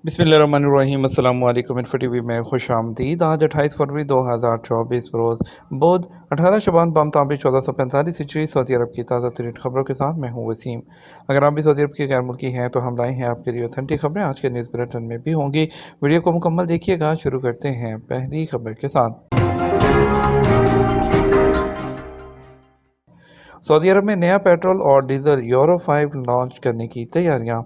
बिस्मिल्लाहिर्रहमानिर्रहीम। अस्सलाम वालेकुम। इन्फो टीवी में खुश आमदीद। आज 28 फरवरी 2024 रोज़ बुध 18 शबान ताबिश 1445 हिजरी सऊदी अरब की ताज़ा तरीन खबरों के साथ मैं हूँ वसीम। अगर आप भी सऊदी अरब के गैर मुल्की हैं तो हम लाए हैं आपके लिए ऑथेंटिक खबरें। आज के न्यूज़ बुलेटिन में भी होंगी। वीडियो को मुकम्मल देखिएगा। शुरू करते हैं पहली खबर के साथ। सऊदी अरब में नया पेट्रोल और डीजल यूरो 5 लॉन्च करने की तैयारियां।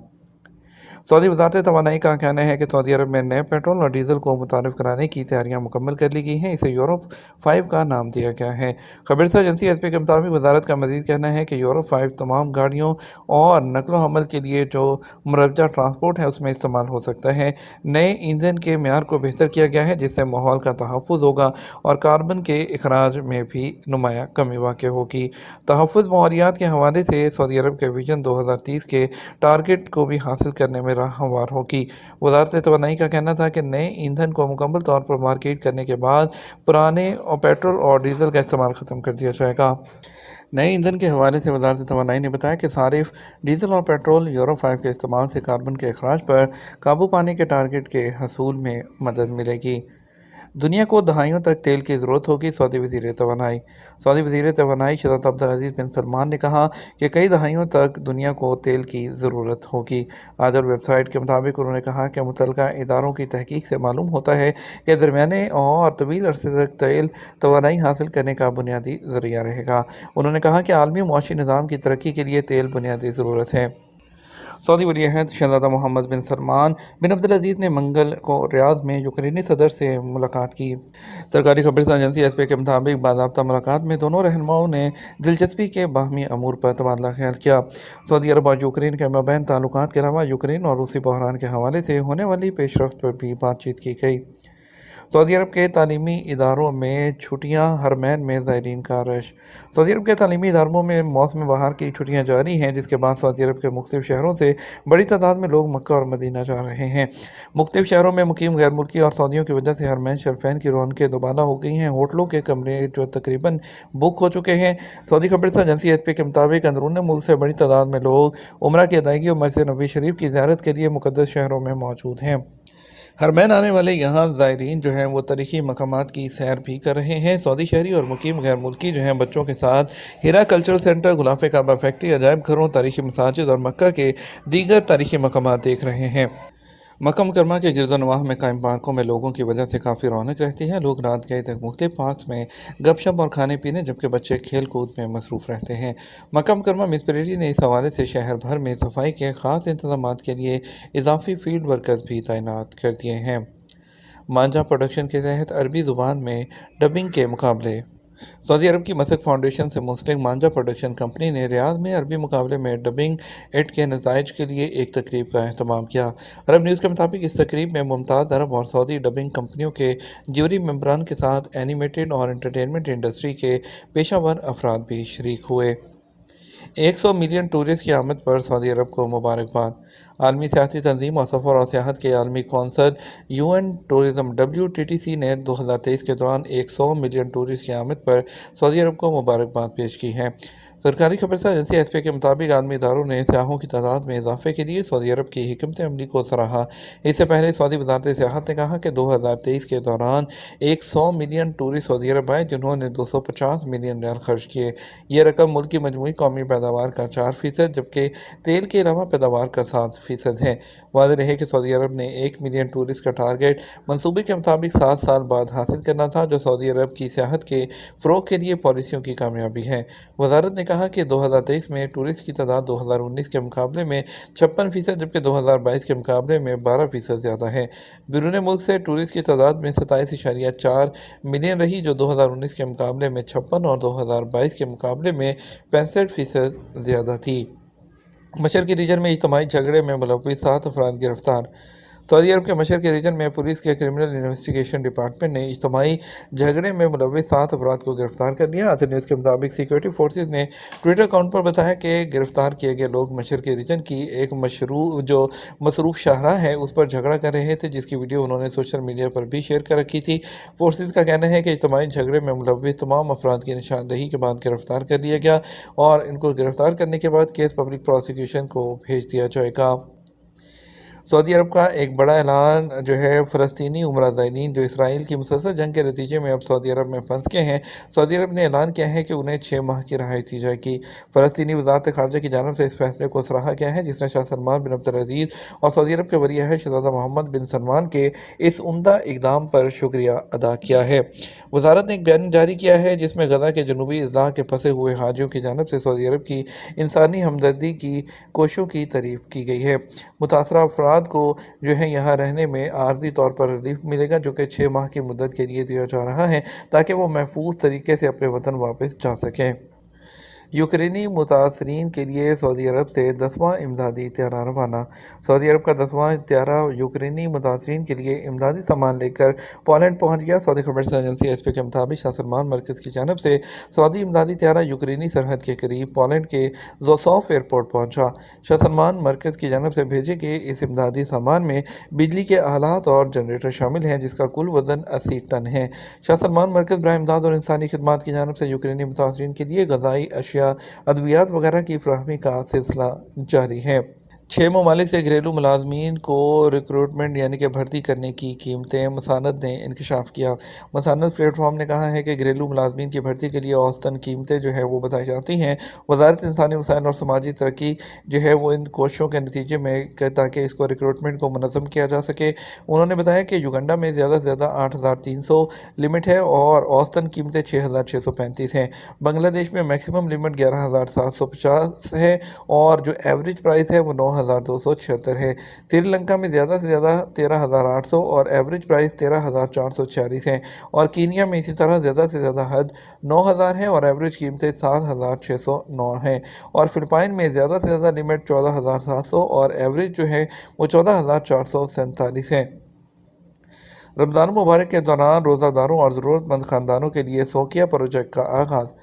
सऊदी वज़ारत तवानाई का कहना है कि सऊदी अरब में नए पेट्रोल और डीजल को मुतारिफ कराने की तैयारियां मुकम्मल कर ली गई हैं। इसे यूरो 5 का नाम दिया गया है। खबरसा एजेंसी एसपी के मुताबिक वजारत का मजीद कहना है कि यूरो 5 तमाम गाड़ियों और नकलो हमल के लिए जो मुरवजा ट्रांसपोर्ट है उसमें इस्तेमाल हो सकता है। नए ईंधन के म्यार को बेहतर किया गया है जिससे माहौल का तहफ़्फ़ुज़ होगा और कार्बन के अखराज में भी नुमाया कमी वाक़ होगी। तहफ़्फ़ुज़ माहौलियात के हवाले से सऊदी अरब के विजन 2030 के टारगेट को भी हासिल करने में राह हमवार होगी। वज़ारत तवानाई का कहना था कि नए ईंधन को मुकम्मल तौर पर मार्केट करने के बाद पुराने और पेट्रोल और डीजल का इस्तेमाल ख़त्म कर दिया जाएगा। नए ईंधन के हवाले से वज़ारत तवानाई ने बताया कि सारिफ डीजल और पेट्रोल यूरो 5 के इस्तेमाल से कार्बन के अखराज पर काबू पाने के टारगेट के हसूल में मदद मिलेगी। दुनिया को दहाइयों तक तेल की ज़रूरत होगी। सऊदी वज़ीर तवानाई शहज़ाद अब्दुल अज़ीज़ बिन सलमान ने कहा कि कई दहाइयों तक दुनिया को तेल की ज़रूरत होगी। आजल वेबसाइट के मुताबिक उन्होंने कहा कि मुतल्लिका इदारों की तहकीक से मालूम होता है कि दरमियाने और तवील अरसे तक तेल तवानाई हासिल करने का बुनियादी ज़रिया रहेगा। उन्होंने कहा कि आलमी मुआशी निज़ाम की तरक्की के लिए तेल बुनियादी ज़रूरत है। सऊदी वली अहद शहज़ादा मोहम्मद बिन सलमान बिन अब्दुल अज़ीज़ ने मंगल को रियाद में यूक्रेनी सदर से मुलाकात की। सरकारी खबरसा एजेंसी एसपी के मुताबिक बाज़ाब्ता मुलाकात में दोनों रहनुमाओं ने दिलचस्पी के बाहमी अमूर पर तबादला ख्याल किया। सऊदी अरब और यूक्रेन के माबैन ताल्लुकात के अलावा यूक्रेन और रूसी बहरान के हवाले से होने वाली पेशरफ्त पर भी बातचीत की गई। सऊदी अरब के तालीमी इदारों में छुट्टियां हरमैन में ज़ायरीन का रश। सऊदी अरब के तालीमी इदारों में मौसम बहार की छुट्टियां जारी हैं जिसके बाद सऊदी अरब के मुख्तलिफ शहरों से बड़ी तादाद में लोग मक्का और मदीना जा रहे हैं। मुख्तलिफ शहरों में मुकीम गैर मुल्की और सऊदियों की वजह से हरमैन शरफैन की रौनकें दोबारा हो गई हैं। होटलों के कमरे जो तकरीबन बुक हो चुके हैं। सऊदी खबरसा एजेंसी एसपी के मुताबिक अंदरून मुल्क से बड़ी तादाद में लोग उम्रा की अदायगी और मस्जिद नबी शरीफ की ज़ियारत के लिए मुक़द्दस शहरों में मौजूद हैं। हरमैन आने वाले यहाँ ज़ायरीन जो हैं वो तारीख़ी मकामात की सैर भी कर रहे हैं। सऊदी शहरी और मुकीम गैर मुल्की जो हैं बच्चों के साथ हिरा कल्चरल सेंटर, गुलाफ़े काबा फैक्ट्री, अजायब घरों, तारीख़ी मसाजिद और मक्का के दीगर तारीख़ी मकामात देख रहे हैं। मक्का मुकरमा के गिरदोनवाह में कायम पार्कों में लोगों की वजह से काफ़ी रौनक रहती है। लोग रात गए तक मुख्तलिफ पार्क्स में गपशप और खाने पीने जबकि बच्चे खेल कूद में मसरूफ़ रहते हैं। मक्का मुकरमा म्यूनिसिपैलिटी ने इस हवाले से शहर भर में सफाई के ख़ास इंतजाम के लिए इजाफी फील्ड वर्कर्स भी तैनात कर दिए हैं। मांझा प्रोडक्शन के तहत अरबी ज़ुबान में डबिंग के मुकाबले। सऊदी अरब की मसक फाउंडेशन से मुंसलिक मांझा प्रोडक्शन कंपनी ने रियाद में अरबी मुकाबले में डबिंग एड के नताइज के लिए एक तकरीब का अहतमाम किया। अरब न्यूज़ के मुताबिक इस तकरीब में मुमताज़ अरब और सऊदी डबिंग कंपनियों के ज्यूरी मेंबरान के साथ एनिमेटेड और एंटरटेनमेंट इंडस्ट्री के पेशावर अफराद भी शरीक हुए। 100 मिलियन टूरिस्ट की आमद पर सऊदी अरब को मुबारकबाद। आलमी सियासी तंजीम और सफ़र और सियाहत के आलमी कौंसल UN टूरिज़म WTTC ने 2023 के दौरान 100 मिलियन टूरिस्ट की आमद पर सऊदी अरब को मुबारकबाद पेश की है। सरकारी खबरसा एजेंसी एसपी के मुताबिक आलमी इदारों ने सियाहों की तादाद में इजाफे के लिए सऊदी अरब की हिकमत अमली को सराहा। इससे पहले सऊदी वज़ारत सियाहत ने कहा कि 2023 के दौरान 100 मिलियन टूरिस्ट सऊदी अरब आए जिन्होंने 250 मिलियन रियाल खर्च किए। यह रकम मुल्क की मजमूई कौमी पैदावार का 4% जबकि तेल के अलावा पैदावार का 7% है। वाज़ेह रहे कि सऊदी अरब ने 1 मिलियन टूरिस्ट का टारगेट मनसूबे के मुताबिक 7 साल बाद हासिल करना था जो सऊदी अरब की सियाहत के फ़रोग़ के लिए पॉलिसियों की कामयाबी है। वज़ारत ने कहा कि 2023 में टूरिस्ट की तादाद 2019 के मुकाबले में 56% जबकि 2022 के मुकाबले में 12% ज़्यादा है। बैरून मुल्क से टूरिस्ट की तादाद में 27.4 मिलियन रही जो 2019 के मुकाबले में 56 और 2022 के मुकाबले में 65% ज़्यादा थी। मशरक़ी रीजन में इज्तिमाई झगड़े में मुलव्विस 7 अफराद गिरफ्तार। सऊदी अरब के मशरक़ी रीजन में पुलिस के क्रिमिनल इन्वेस्टिगेशन डिपार्टमेंट ने इज्तिमाई झगड़े में मुलव्विस 7 अफराद को गिरफ्तार कर लिया। आज न्यूज़ के मुताबिक सिक्योरिटी फोर्सेज ने ट्विटर अकाउंट पर बताया कि गिरफ्तार किए गए लोग मशरक़ी रीजन की एक मसरूफ़ शाहरा है उस पर झगड़ा कर रहे थे जिसकी वीडियो उन्होंने सोशल मीडिया पर भी शेयर कर रखी थी। फोर्सेज का कहना है कि इज्तिमाई झगड़े में मुलव्विस तमाम अफराद की निशानदही के बाद गिरफ्तार कर लिया गया और इनको गिरफ्तार करने के बाद केस पब्लिक प्रोसिक्यूशन को भेज दिया जाएगा। سعودی عرب کا ایک بڑا اعلان جو ہے فلسطینی عمرہ زائرین جو اسرائیل کی مسلسل جنگ کے نتیجے میں اب سعودی عرب میں پھنس کے ہیں، سعودی عرب نے اعلان کیا ہے کہ انہیں 6 ماہ کی رہائی دی جائے گی۔ فلسطینی وزارت خارجہ کی جانب سے اس فیصلے کو سراہا گیا ہے، جس نے شاہ سلمان بن عبدالعزیز اور سعودی عرب کے ولی عہد شہزادہ محمد بن سلمان کے اس عمدہ اقدام پر شکریہ ادا کیا ہے۔ وزارت نے ایک بیان جاری کیا ہے جس میں غزہ کے جنوبی اضلاع کے پھنسے ہوئے حاجیوں کی جانب سے سعودی عرب کی انسانی ہمدردی کی کوششوں کی تعریف کی گئی ہے۔ متاثرہ افراد کو جو ہے یہاں رہنے میں عارضی طور پر ریلیف ملے گا، جو کہ 6 ماہ کی مدت کے لیے دیا جا رہا ہے تاکہ وہ محفوظ طریقے سے اپنے وطن واپس جا سکیں۔ یوکرینی متاثرین کے لیے سعودی عرب سے 10واں امدادی طیارہ روانہ۔ سعودی عرب کا 10واں طیارہ یوکرینی متاثرین کے لیے امدادی سامان لے کر پولینڈ پہنچ گیا۔ سعودی خبررساں ایجنسی ایس پی کے مطابق شاہ سلمان مرکز کی جانب سے سعودی امدادی طیارہ یوکرینی سرحد کے قریب پولینڈ کے زوسوف ایئرپورٹ پہنچا۔ شاہ سلمان مرکز کی جانب سے بھیجے گئے اس امدادی سامان میں بجلی کے آلات اور جنریٹر شامل ہیں، جس کا کل وزن 80 ٹن ہے۔ شاہ سلمان مرکز برائے امداد اور انسانی خدمات کی جانب سے یوکرینی متاثرین کے لیے غذائی اشیاء، ادویات وغیرہ کی فراہمی کا سلسلہ جاری ہے۔ 6 ممالک سے گھریلو ملازمین کو ریکروٹمنٹ یعنی کہ بھرتی کرنے کی قیمتیں مساند نے انکشاف کیا۔ مساند پلیٹ فارم نے کہا ہے کہ گھریلو ملازمین کی بھرتی کے لیے اوسطاً قیمتیں جو ہے وہ بتائی جاتی ہیں۔ وزارت انسانی وسائل اور سماجی ترقی جو ہے وہ ان کوششوں کے نتیجے میں تاکہ اس کو ریکروٹمنٹ کو منظم کیا جا سکے۔ انہوں نے بتایا کہ یوگنڈا میں زیادہ سے زیادہ 8,300 لمٹ ہے اور اوسطاً قیمتیں 6,635 ہیں۔ بنگلہ دیش میں میکسیمم لمٹ 11,750 ہے اور جو ایوریج پرائس ہے وہ 9,276 ہے۔ سری لنکا میں زیادہ سے زیادہ 13,800 اور ایوریج پرائس 13,446 ہے، اور کینیا میں اسی طرح زیادہ سے زیادہ حد 9,000 ہے اور ایوریج قیمتیں 7,609 ہیں، اور فلپائن میں زیادہ سے زیادہ لمٹ 14,700 اور ایوریج جو ہے وہ 14,447 ہے۔ رمضان المبارک کے دوران روزہ داروں اور ضرورت مند خاندانوں کے لیے سوکیا پروجیکٹ کا آغاز۔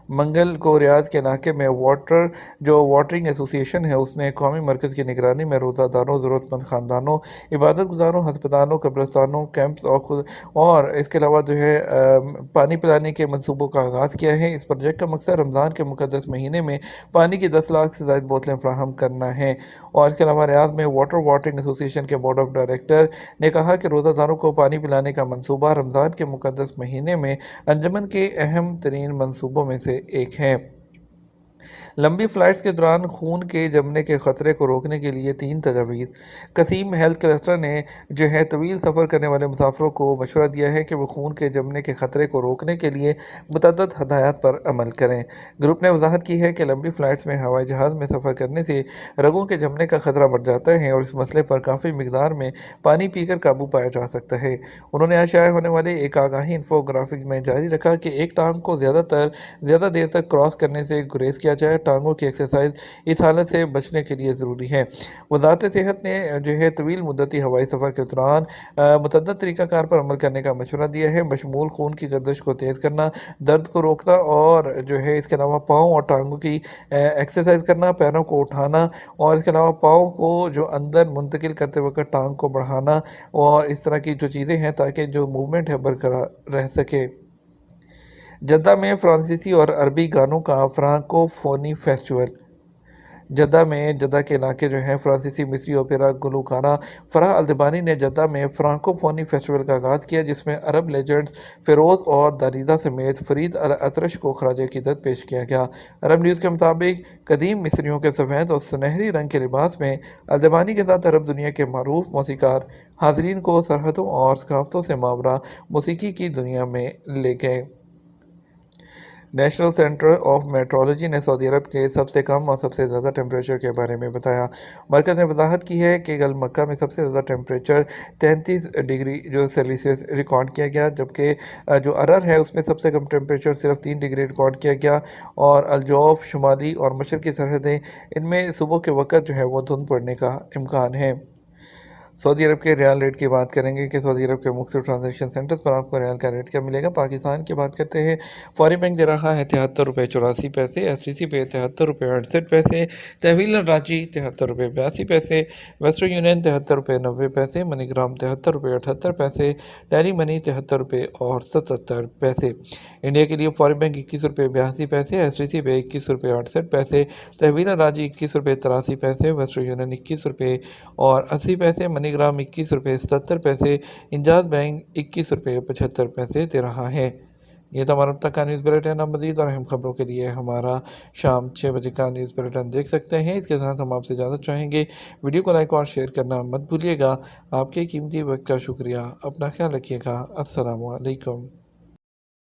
منگل کو ریاض کے علاقے میں واٹرنگ ایسوسی ایشن ہے، اس نے قومی مرکز کی نگرانی میں روزہ داروں، ضرورت مند خاندانوں، عبادت گزاروں، ہسپتالوں، قبرستانوں، کیمپس اور اس کے علاوہ جو ہے پانی پلانے کے منصوبوں کا آغاز کیا ہے۔ اس پروجیکٹ کا مقصد رمضان کے مقدس مہینے میں پانی کی 10 لاکھ سے زائد بوتلیں فراہم کرنا ہے، اور اس کے علاوہ ریاض میں واٹرنگ ایسوسی ایشن کے بورڈ آف ڈائریکٹر نے کہا کہ روزہ داروں کو پانی پلانے کا منصوبہ رمضان کے مقدس مہینے میں انجمن کے اہم ترین منصوبوں میں سے ایک ہے۔ لمبی فلائٹس کے دوران خون کے جمنے کے خطرے کو روکنے کے لیے 3 تجاویز۔ قسیم ہیلتھ کلسٹر نے جو ہے طویل سفر کرنے والے مسافروں کو مشورہ دیا ہے کہ وہ خون کے جمنے کے خطرے کو روکنے کے لیے متعدد ہدایات پر عمل کریں۔ گروپ نے وضاحت کی ہے کہ لمبی فلائٹس میں ہوائی جہاز میں سفر کرنے سے رگوں کے جمنے کا خطرہ بڑھ جاتا ہے اور اس مسئلے پر کافی مقدار میں پانی پی کر قابو پایا جا سکتا ہے۔ انہوں نے آج شائع ہونے والے ایک آگاہی انفوگرافک میں جاری رکھا کہ ایک ٹانگ کو زیادہ دیر تک کراس کرنے سے گریز کیا جائے۔ ٹانگوں کی ایکسرسائز اس حالت سے بچنے کے لیے ضروری ہے۔ وزارت صحت نے جو ہے طویل مدتی ہوائی سفر کے دوران متعدد طریقہ کار پر عمل کرنے کا مشورہ دیا ہے، بشمول خون کی گردش کو تیز کرنا، درد کو روکنا، اور جو ہے اس کے علاوہ پاؤں اور ٹانگوں کی ایکسرسائز کرنا، پیروں کو اٹھانا، اور اس کے علاوہ پاؤں کو جو اندر منتقل کرتے وقت ٹانگ کو بڑھانا، اور اس طرح کی جو چیزیں ہیں تاکہ جو موومنٹ ہے برقرار رہ سکے۔ جدہ میں فرانسیسی اور عربی گانوں کا فرانکو فونی فیسٹیول۔ جدہ میں جدہ کے علاقے جو ہیں فرانسیسی مصری اوپیرا گلوکارہ فرح الدبانی نے جدہ میں فرانکو فونی فیسٹیول کا آغاز کیا، جس میں عرب لیجنڈز فیروز اور داریدہ سمیت فرید الاطرش کو خراج عقیدت پیش کیا گیا۔ عرب نیوز کے مطابق قدیم مصریوں کے سفید اور سنہری رنگ کے لباس میں الدبانی کے ساتھ عرب دنیا کے معروف موسیقار حاضرین کو سرحدوں اور ثقافتوں سے ماورا موسیقی کی دنیا میں لے گئے۔ نیشنل سینٹر آف میٹرولوجی نے سعودی عرب کے سب سے کم اور سب سے زیادہ ٹیمپریچر کے بارے میں بتایا۔ مرکز نے وضاحت کی ہے کہ کل مکہ میں سب سے زیادہ ٹیمپریچر 33 ڈگری جو سیلسیس ریکارڈ کیا گیا، جبکہ جو ارر ہے اس میں سب سے کم ٹیمپریچر صرف 3 ڈگری ریکارڈ کیا گیا، اور الجوف، شمالی اور مشرقی سرحدیں، ان میں صبح کے وقت جو ہے وہ دھند پڑنے کا امکان ہے۔ सऊदी अरब के रियाल रेट की बात करेंगे कि सऊदी अरब के मुख्तलिफ ट्रांजेक्शन सेंटर्स पर आपको रियाल का रेट क्या मिलेगा। पाकिस्तान की बात करते हैं, फौरी बैंक दे रहा है 73 रुपये 84 पैसे, STC पे 73 रुपये 68 पैसे, तहवील रांची 73 रुपये 82 पैसे, वेस्टर्न यूनियन 73 रुपये 90 पैसे, मनीग्राम 73 रुपये 78 पैसे, डेयरी मनी 73 रुपये और 77 पैसे। इंडिया के लिए फौरी बैंक 21 रुपये 82 पैसे, STC पे 21 रुपये 68 पैसे, तहवील रांची 21 रुपये 83 पैसे, वेस्टर्न यूनियन 21 रुपये और 80 पैसे, मनीग्राम 21 रुपये 77 पैसे, इंजाज बैंक 21 रुपये 75 पैसे दे रहा है। ये तो हमारा अब तक का न्यूज़ बुलेटिन। अब मज़ीद और अहम खबरों के लिए हमारा शाम 6 बजे का न्यूज़ बुलेटिन देख सकते हैं। इसके साथ हम आपसे इजाज़त चाहेंगे। वीडियो को लाइक और शेयर करना मत भूलिएगा। आपके कीमती वक्त का शुक्रिया। अपना ख्याल रखिएगा। अस्सलामु अलैकुम।